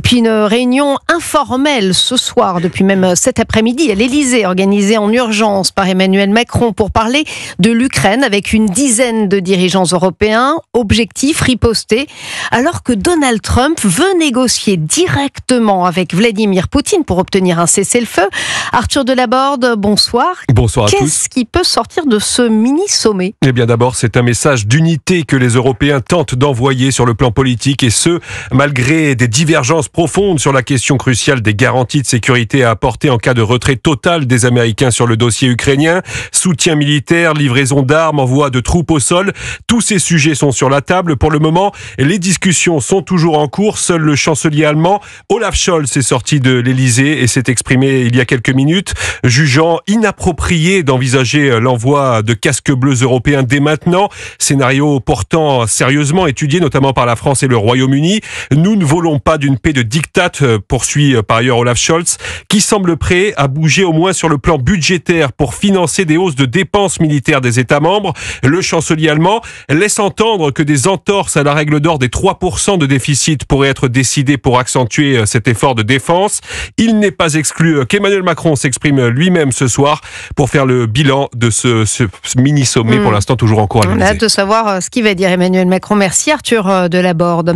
Puis une réunion informelle ce soir, depuis même cet après-midi, à l'Élysée, organisée en urgence par Emmanuel Macron pour parler de l'Ukraine avec une dizaine de dirigeants européens. Objectif, riposter, alors que Donald Trump veut négocier directement avec Vladimir Poutine pour obtenir un cessez-le-feu. Arthur Delaborde, bonsoir. Bonsoir à tous. Qu'est-ce qui peut sortir de ce mini-sommet ? Eh bien d'abord, c'est un message d'unité que les Européens tentent d'envoyer sur le plan politique, et ce, malgré des divergences profondes sur la question cruciale des garanties de sécurité à apporter en cas de retrait total des Américains sur le dossier ukrainien. Soutien militaire, livraison d'armes, envoi de troupes au sol, tous ces sujets sont sur la table. Pour le moment, les discussions sont toujours en cours. Seul le chancelier allemand, Olaf Scholz, est sorti de l'Élysée et s'est exprimé il y a quelques minutes, jugeant inapproprié d'envisager l'envoi de casques bleus européens dès maintenant, scénario pourtant sérieusement étudié notamment par la France et le Royaume-Uni. Nous ne voulons pas d'une paix de diktat, poursuit par ailleurs Olaf Scholz, qui semble prêt à bouger au moins sur le plan budgétaire pour financer des hausses de dépenses militaires des États membres. Le chancelier allemand laisse entendre que des entorses à la règle d'or des 3% de déficit pourraient être décidées pour accentuer cet effort de défense. Il n'est pas exclu qu'Emmanuel Macron s'exprime lui-même ce soir pour faire le bilan de ce mini-sommet, pour l'instant toujours en cours à l'Élysée. On a hâte de savoir ce qu'il va dire Emmanuel Macron. Merci Arthur Delaborde.